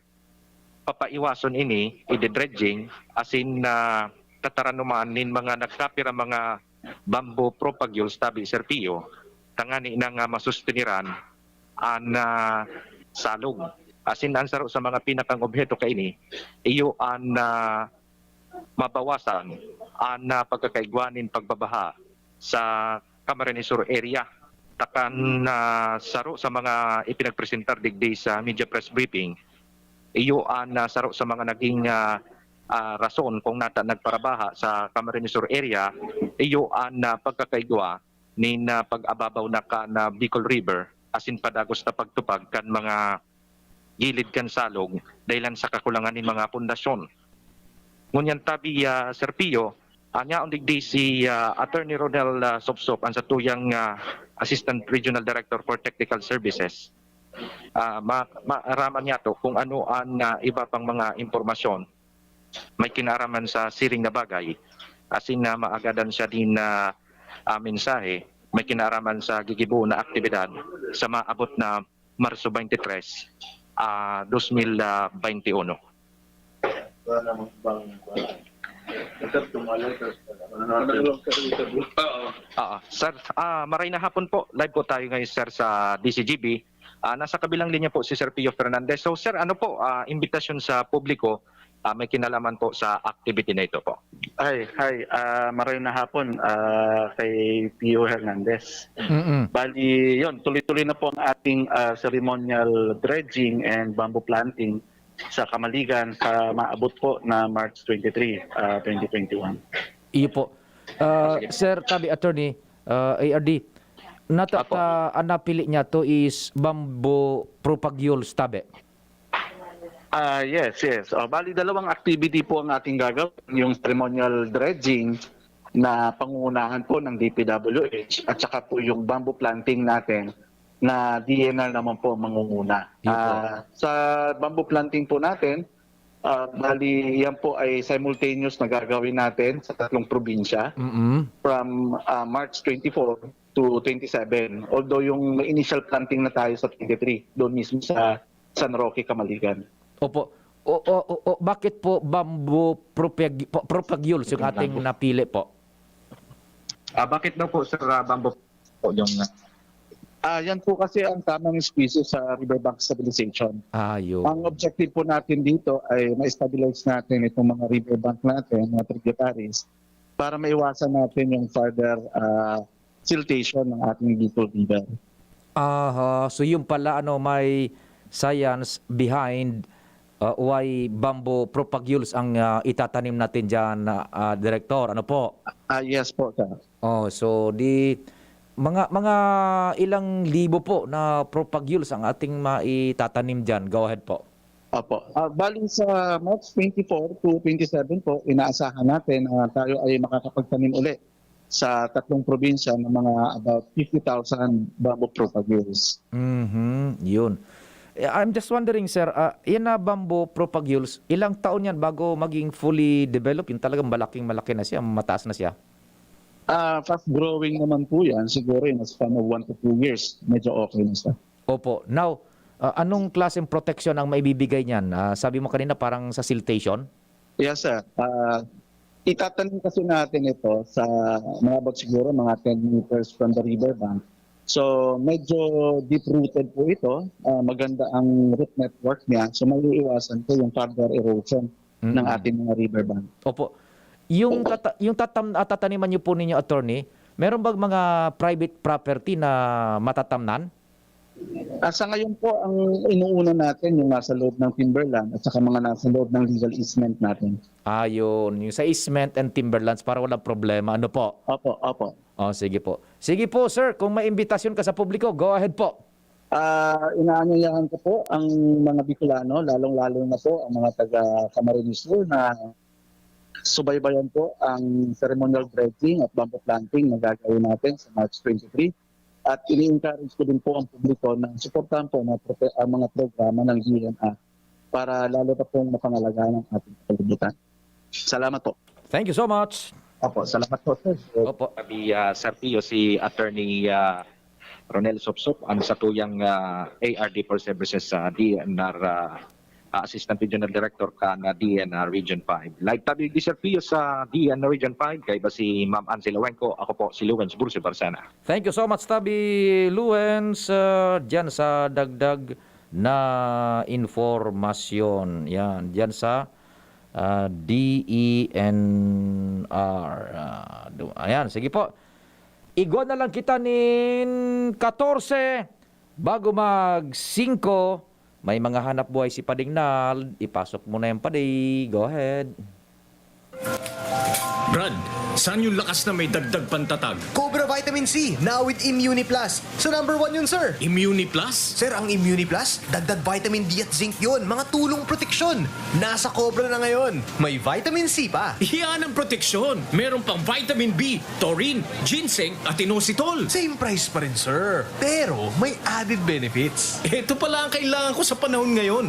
papaiwason ini ide-dredging asin na tataranumaan nin mga nagkapira mga bamboo propagules tabi Sir Pio, tangani nang masusteniran ang salog. Asin ang saro sa mga pinakang objeto kaini, iyo ang mabawasan ang pagkakaigwanin pagbabaha sa Camarines Sur area. Takan saro sa mga ipinagpresentar digdi sa media press briefing, iyo ang saro sa mga naging rason kung nata nagparabaha sa Camarines Sur area, iyo ang pagkakaigwa ni pag-ababaw na ka na Bicol River asin padagos na pagtupag kan mga gilid kan salog dahilan sa kakulangan ng mga pundasyon. Ngunyan tabi Sir Pio, anya ang digdi si Attorney Ronel Sopsop ang satuyang Assistant Regional Director for Technical Services. Maaraman niya to kung ano ang iba pang mga impormasyon may kinaraman sa siring na bagay asin na maagadan siya din na mensahe may kinaraman sa gigibo na aktibidad sa maabot na Marso 23, 2021. Sir, maray na hapon po. Live po tayo ngayon, sir, sa DCGB. Nasa kabilang linya po si Sir Pio Fernandez. So, sir, ano po, imbitasyon sa publiko, may kinalaman po sa activity na ito po. Hi, maray na hapon kay Pio Hernandez. Bali, yon, tuloy-tuloy na po ang ating ceremonial dredging and bamboo planting sa Kamaligan maabot po na March 23, 2021. Iyo po. Sir Tabi Attorney, ARD, ang napili niya to is bamboo propagules tabi. Yes. Bali, dalawang activity po ang ating gagawin. Yung ceremonial dredging na pangungunahan po ng DPWH at saka po yung bamboo planting natin na DNR naman po mangunguna. Sa bamboo planting po natin, bali yan po ay simultaneous na gagawin natin sa 3 probinsya from March 24 to 27. Although yung initial planting na tayo sa 23, doon mismo sa San Roque, Kamaligan. Opo. Bakit po bamboo propagules yung ating napili po? Bakit daw po, sir, bamboo po yung... Yan po kasi ang tamang species sa riverbank stabilization. Yun. Ang objective po natin dito ay ma-stabilize natin itong mga riverbank natin, mga tributaries, para maiwasan natin yung further siltation ng ating Bicol River. So yung pala may science behind why bamboo propagules ang itatanim natin dyan, Director. Ano po? Yes po, sir. So mga ilang libo po na propagules ang ating maitatanim dyan. Go ahead po. Opo. Bali sa March 24 to 27 po, inaasahan natin na tayo ay makakapagtanim uli sa 3 probinsya ng mga about 50,000 bamboo propagules. Yun. I'm just wondering, sir, yan na bamboo propagules, ilang taon yan bago maging fully developed? Yung talagang malaki na siya, mataas na siya? Fast growing naman po yan. Siguro in a span of 1 to 2 years, medyo okay na siya. Opo. Now, anong klaseng protection ang maibibigay niyan? Sabi mo kanina parang sa siltation? Yes, sir. Itatanim kasi natin ito sa mga siguro mga 10 meters from the riverbank. So medyo deep-rooted po ito. Maganda ang root network niya. So may iiwasan po yung further erosion ng ating mga riverbank. Opo. Yung tataniman niyo po ninyo, attorney, meron bang mga private property na matatamnan? Sa ngayon po, ang inuuna natin yung nasa loob ng timberland at saka mga nasa loob ng legal easement natin. Yun. Yung sa easement and timberlands para walang problema. Ano po? Opo. Sige po. Sige po, sir. Kung may imbitasyon ka sa publiko, go ahead po. Inaanyayahan ko po ang mga Bicolano, lalong-lalo na po ang mga taga Camarines Sur na subaybayan po ang ceremonial dredging at bamboo planting na gagawin natin sa March 23. At ini-encourage ko din po ang publiko na suportahan po ang mga programa ng DNR para lalo na pong mapangalagaan ang ating kalibutan. Salamat po. Thank you so much. Opo, salamat po, sir. Opo. Sabi, Sir Pio, si Attorney Ronel Sopsop, ang satuyang ARD for Services sa DNR Assistant Regional Director ka na DNR Region 5. Live tabi di Sir Pio sa DNR Region 5, kay ba si Ma'am Ansi Lawenco, ako po si Luwens Bursi Barsana. Thank you so much, Tabi Luwens, dyan sa dagdag na informasyon. Yan, diyan sa DENR. Ayan, sige po. Igwa na lang kita nin 14 bago mag 5. May mga hanap buhay si Pading Nal. Ipasok mo na yung Padi. Go ahead. Brad, saan yung lakas na may dagdag pantatag? Cobra Vitamin C, now with Immuni Plus. So number 1 yun, sir. Immuni Plus? Sir, ang Immuni Plus, dagdag vitamin D at zinc yun. Mga tulong proteksyon. Nasa Cobra na ngayon. May vitamin C pa. Iyan ang proteksyon. Meron pang vitamin B, taurine, ginseng at inositol. Same price pa rin, sir. Pero may added benefits. Ito pala ang kailangan ko sa panahon ngayon.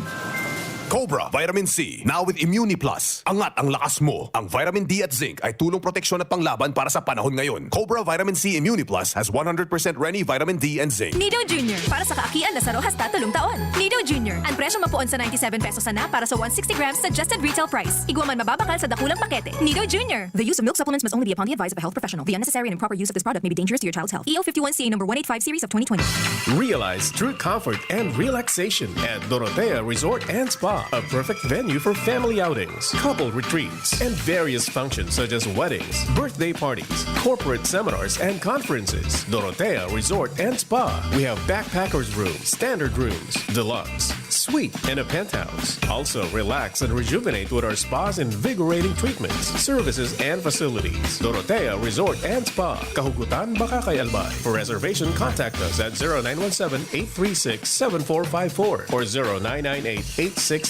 Cobra Vitamin C, now with Immuni Plus. Angat ang lakas mo. Ang vitamin D at zinc ay tulong proteksyon at panglaban para sa panahon ngayon. Cobra Vitamin C Immuni Plus has 100% Reni vitamin D and zinc. Nido Jr. Para sa kaakian na saro hasta tulong taon. Nido Jr. Ang presyo mapuon sa 97 pesos na para sa 160 grams suggested retail price. Igwaman mababakal sa dakulang pakete. Nido Jr. The use of milk supplements must only be upon the advice of a health professional. The unnecessary and improper use of this product may be dangerous to your child's health. EO51CA number 185 series of 2020. Realize true comfort and relaxation at Dorotea Resort and Spa, a perfect venue for family outings, couple retreats, and various functions such as weddings, birthday parties, corporate seminars, and conferences. Dorotea Resort and Spa. We have backpackers rooms, standard rooms, deluxe, suite, and a penthouse. Also, relax and rejuvenate with our spa's invigorating treatments, services, and facilities. Dorotea Resort and Spa, Kahugutan, Bakakay, Albay. For reservation, contact us at 0917-836-7454 or 0998-863-5568.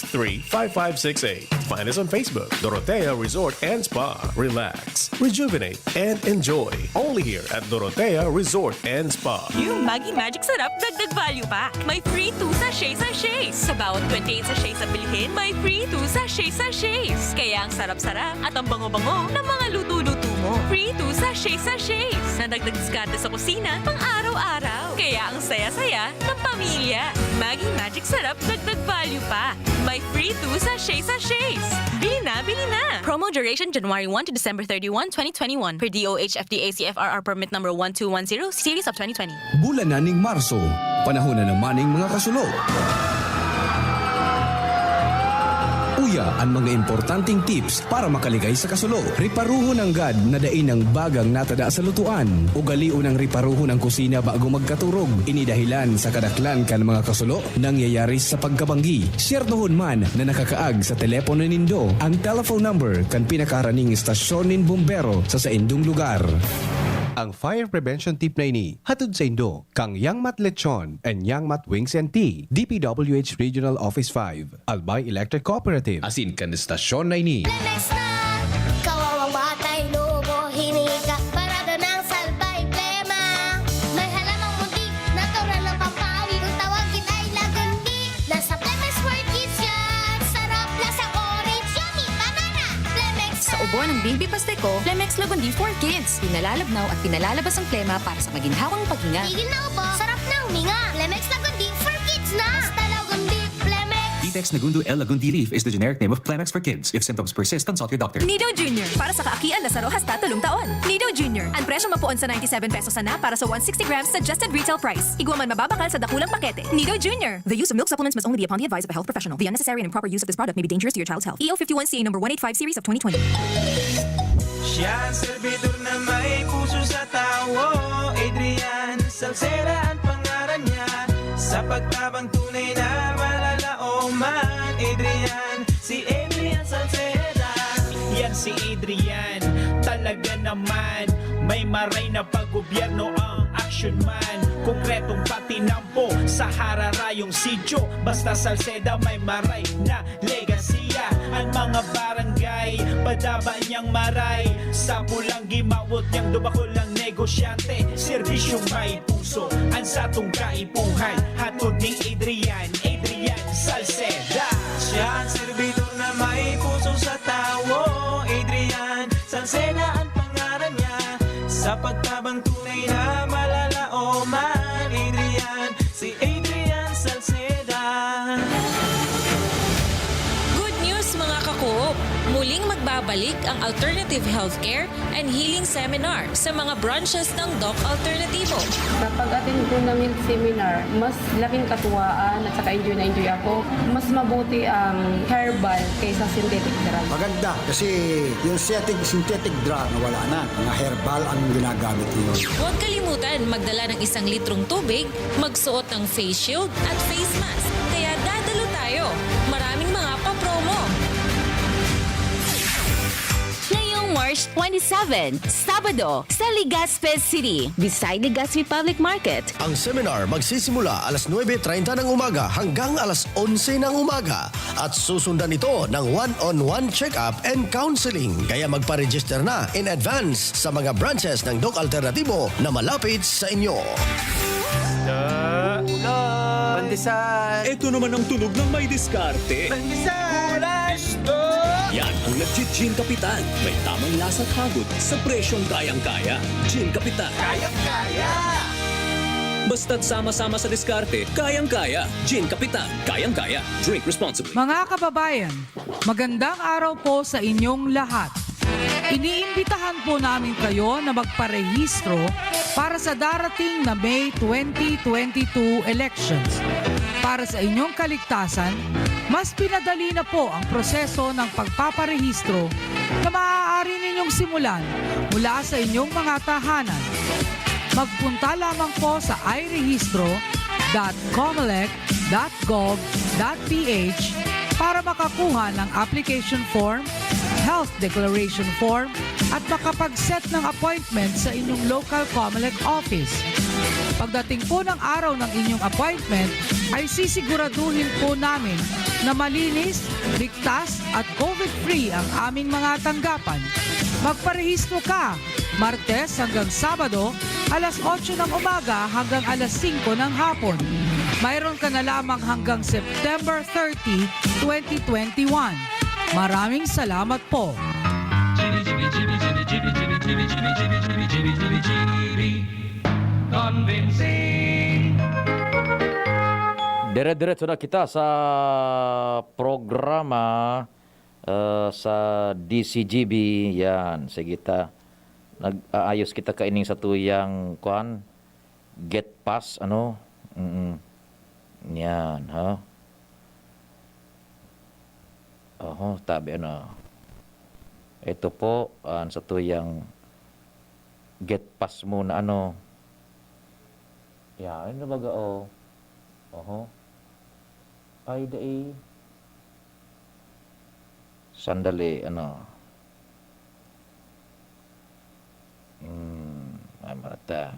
Find us on Facebook, Dorotea Resort and Spa. Relax, rejuvenate, and enjoy. Only here at Dorotea Resort and Spa. Yung Maggi Magic Sarap, dagdag value pa. May free 2 sachets. Sa bawat 28 sachets na bilhin, may free 2 sachets. Kaya ang sarap-sarap at ang bango-bango ng mga luto-luto mo. Free 2 sachets. Na dagdag diskarte sa kusina pang araw-araw. Kaya ang saya-saya ng pamilya. Maggi Magic Sarap, dagdag value pa. May free 2 sachets. Bili na, bili na! Promo duration January 1 to December 31, 2021 per DOH FDA CFRR permit number 1210 series of 2020. Bulan na ning Marso, panahon na naman ng mga kasulo. Uya ang mga importanteng tips para makaligay sa kasulo. Riparuho ng gad na dain ng bagang natada sa lutuan. Ugaliw ng riparuho ng kusina bago magkaturog. Inidahilan sa kadaklan kan mga kasulo nangyayari sa pagkabanggi. Siyertohon man na nakakaag sa telepono nindo ang telephone number kan pinakaraning istasyon nin bumbero sa indong lugar. Ang fire prevention tip na ini, hatod sa Indo, kang Yangmat Lechon and Yangmat Wings and Tea, DPWH Regional Office 5, Albay Electric Cooperative. Asin kan istasyon na ini. Lemex na, kawawang batay, lubo, hinika, parada ng salbay, plema. May halamang muntik, natural ng pampawi, kung tawagin ay lagundi. Nasa Plemex for Kids yan, sarap, lasang orange, yummy, banana, Plemex na. Sa ubo ng Bimbi Pasteco, Plemex Lagundi for Kids. Pinalalabnaw at pinalalabas ang plema para sa maginhawang paghinga. Tigil na ubo, sarap na huminga. Plemex Lagundi for Kids na. Basta Lagundi, Plemex. Detex Nagundu L. Lagundi Leaf is the generic name of Plemex for kids. If symptoms persist, consult your doctor. Nido Jr. Para sa kaakian na saro hasta tulong taon. Nido Jr. Ang presyo mapuon sa 97 pesos na para sa 160 grams suggested retail price. Igwaman mababakal sa dakulang pakete. Nido Jr. The use of milk supplements must only be upon the advice of a health professional. The unnecessary and improper use of this product may be dangerous to your child's health. EO51CA number 185 series of 2020. Siya ang servidor na may puso sa tao. Adrian Salceda ang pangalan niya. Sa pagtabang tunay na malalaoman. Adrian, si Adrian Salceda. Yan si Adrian, talaga naman. May maray na paggobyerno ang action man. Konkretong patinampo sa hararayong sityo. Basta Salceda may maray na legasiya. Ang mga barangay, padaba niyang maray. Sa pulang gimawot niyang dubakol ang negosyante. Serbisyong may puso, ang satong kaipuhan. Hatod ni Adrian, Adrian Salceda. Siya ang servidor na may puso sa tao. Adrian Salceda ang pangalan niya. Sa pagtabang tunay na malalaoman. Adrian, si Adrian Salceda. Good news mga kakoop! Muling magbabalik ang alternative healthcare, and healing seminar sa mga branches ng Doc Alternativo. Kapag attend ko ng health seminar, mas laking katuwaan at saka enjoy na enjoy ako. Mas mabuti ang herbal kaysa synthetic drug. Maganda kasi yung synthetic drug na wala na. Mga herbal ang ginagamit niyo. Huwag kalimutan magdala ng 1 litrong tubig, magsuot ng face shield at face mask. Kaya dadalo tayo. Maraming mga pa-promo. Ngayong March 27, Sabado, sa Legazpi City, beside Legazpi Public Market. Ang seminar magsisimula alas 9:30 ng umaga hanggang alas 11 ng umaga at susundan ito ng one-on-one check-up and counseling. Kaya magpa-register na in advance sa mga branches ng Doc Alternativo na malapit sa inyo. Pandesal! Ito naman ang tunog ng may diskarte. Pandesal! Yan ang legit Gin Kapitan. May tamang lasa at hagod sa presyong kayang-kaya. Gin Kapitan. Kayang-kaya! Basta't sama-sama sa diskarte, kayang-kaya. Gin Kapitan. Kayang-kaya. Drink responsibly. Mga kababayan, magandang araw po sa inyong lahat. Iniimbitahan po namin kayo na magparehistro para sa darating na May 2022 elections. Para sa inyong kaligtasan, mas pinadali na po ang proseso ng pagpaparehistro na maaari ninyong simulan mula sa inyong mga tahanan. Magpunta lamang po sa iregister.comelec.gov.ph para makakuha ng application form, health declaration form at makapag-set ng appointment sa inyong local COMELEC office. Pagdating po ng araw ng inyong appointment, ay sisiguraduhin po namin na malinis, ligtas at COVID-free ang aming mga tanggapan. Magparehistro ka, Martes hanggang Sabado, alas 8 ng umaga hanggang alas 5 ng hapon. Mayroon ka na lamang hanggang September 30, 2021. Maraming salamat po. Dire-diretso na kita sa programa sa DCGB. Yan, sige ta. Nag-aayos kita kaining sa tuyang kuan get pass ano. Yan, ha. Oho, tabi ano. Ito po sa tuyang get pass muna ano. Yan, ano baga oh. Oho. Ay dai. Sandali ano. Ay marata.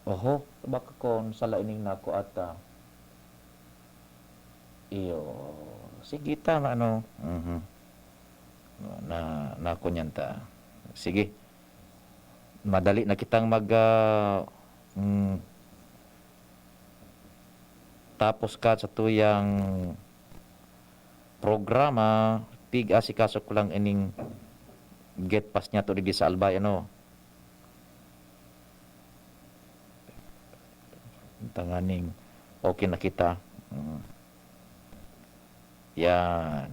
Oho, baka kon sala ining nako ata. Iyo, sige tama ano. Na ko niyan ta. Sige. Madali na kitang mag tapos ka sa tuyang programa, asikaso ko lang ining get pass niya to di sa Albay ano. Tanganing okay na kita. Yan.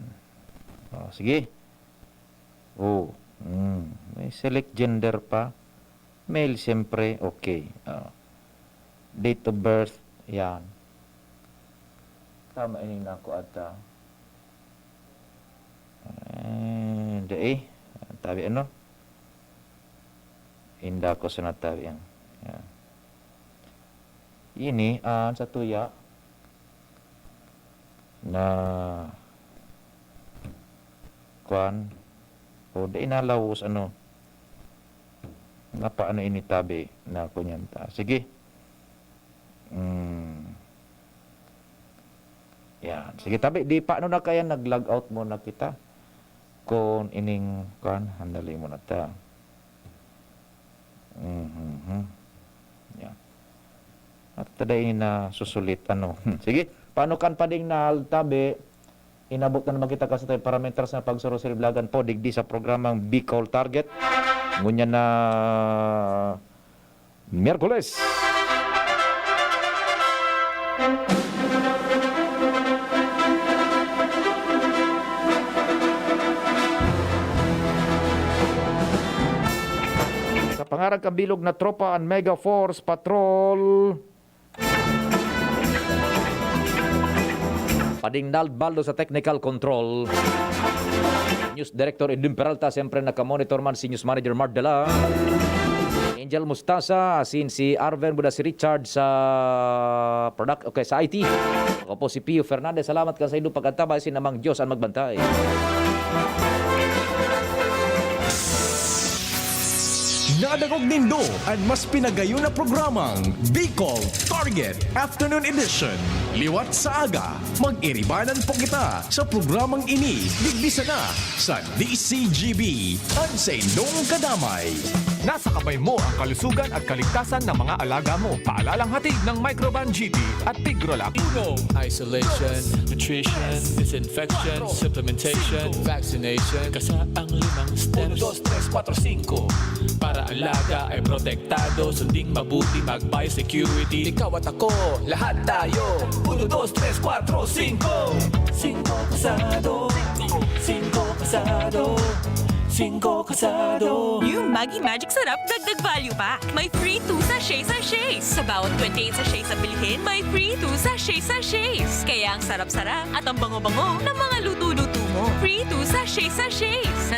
Oh, sige. Oh, may select gender pa. Male siyempre, okay. Date of birth, yan. Tama ini na ako ata. Tabi ano? Inda ko sa natabi yan. Yan. Ini sa tuya na kuan o di inalawos ano nga paano ini tabi na kunyanta. Sige. Yan. Sige tabi di paano na kaya nag-log out muna kita kung ining kuan handali mo na ta. Yan. At taday na susulit ano. Sige, paano kan pading na tabi inabot na naman kita kasi tayo parameters na pagsurusiriblagan po digdi sa programang Bicol Target. Ngunya na Miyerkules. pangarang kabilog na tropa ang Mega Force Patrol. Pading Nalbaldo sa technical control. News Director Edwin Peralta, siyempre nakamonitor man si News Manager Mark Dela. Angel Mustasa, asin si Arven Buda, si Richard sa sa IT. Ako po si Pio Fernandez. Salamat ka sa inyo pagkantabay, sinamang Diyos ang magbantay. Nadagog nindo ang mas pinagayon na programang Bicol Target Afternoon Edition. Liwat sa aga, mag-iribanan po kita sa programang ini. Digbisa na sa DCGB. Ansay nung kadamay. Nasa kamay mo ang kalusugan at kaligtasan ng mga alaga mo. Paalalang hatid ng Microban GT at Pigrolac. Isolation, nutrition, disinfection, supplementation, vaccination. Kasaang 5 steps. 1, 2, 3, 4, 5. Para alaga ay protektado, sunding mabuti, mag-biosecurity. Ikaw at ako, lahat tayo. 1, 2, 3, 4, 5. 5 kasado. 5 kasado. 5 kasado. New Maggi Magic Sarap Dagdag Value Pack. May free 2 sachets. Sa bawat 28 sachets na bilhin, may free 2 sachets. Kaya ang sarap-sarap at ang bango-bango ng mga luto-luto mo. Free 2 sachets.